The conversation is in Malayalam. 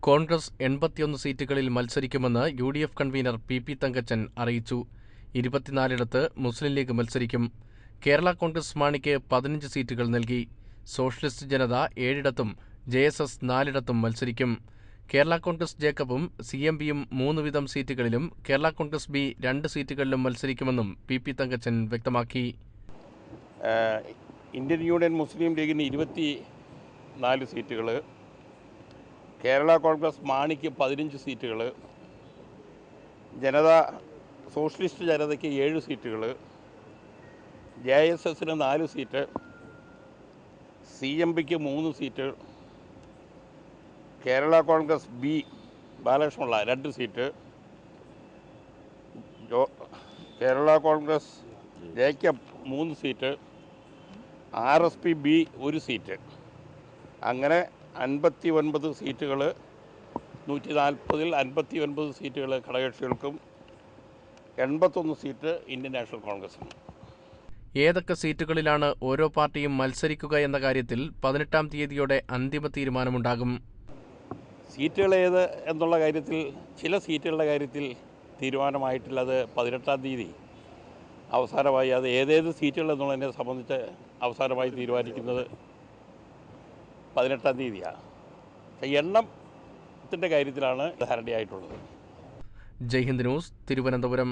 കോൺഗ്രസ് 81 സീറ്റുകളിൽ മത്സരിക്കുമെന്ന് UDF കൺവീനർ പി തങ്കച്ചൻ അറിയിച്ചു. 24 മുസ്ലിം ലീഗ് മത്സരിക്കും. കേരള കോൺഗ്രസ് മാണിക്ക് 15 സീറ്റുകൾ നൽകി. സോഷ്യലിസ്റ്റ് ജനത 7 JSS 4 മത്സരിക്കും. കേരള കോൺഗ്രസ് ജേക്കബും CMBയും 3 വീതം സീറ്റുകളിലും കേരള കോൺഗ്രസ് ബി 2 സീറ്റുകളിലും മത്സരിക്കുമെന്നും പി തങ്കച്ചൻ വ്യക്തമാക്കി. ഇന്ത്യൻ യൂണിയൻ മുസ്ലിം ലീഗിന് 24 സീറ്റുകൾ, കേരള കോൺഗ്രസ് മാണിക്ക് 15 സീറ്റുകൾ, സോഷ്യലിസ്റ്റ് ജനതയ്ക്ക് 7 സീറ്റുകൾ, JSSന് 4 സീറ്റ്, CMBക്ക് 3 seat, Kerala Congress B Balakrishna Pillai 2 seat, Kerala Congress Jacob 3 seat, RSP B 1 seat. അങ്ങനെ 59 സീറ്റുകൾ, 140-ൽ 59 സീറ്റുകൾ ഘടകകക്ഷികൾക്കും 81 സീറ്റ് ഇന്ത്യൻ നാഷണൽ കോൺഗ്രസിനും. ഏതൊക്കെ സീറ്റുകളിലാണ് ഓരോ പാർട്ടിയും മത്സരിക്കുക എന്ന കാര്യത്തിൽ 18-ാം തീയതിയോടെ അന്തിമ തീരുമാനമുണ്ടാകും. സീറ്റുകൾ ഏത് എന്നുള്ള കാര്യത്തിൽ, ചില സീറ്റുകളുടെ കാര്യത്തിൽ തീരുമാനമായിട്ടില്ല. അത് 18-ാം തീയതി അവസാനമായി. അത് ഏതേത് സീറ്റുകൾ എന്നുള്ളതിനെ സംബന്ധിച്ച് അവസാനമായി തീരുമാനിക്കുന്നത് 18-ാം തീയതിയാണ്. എണ്ണത്തിൻ്റെ കാര്യത്തിലാണ് ധാരണയായിട്ടുള്ളത്. ജയ്ഹിന്ദ് ന്യൂസ്, തിരുവനന്തപുരം.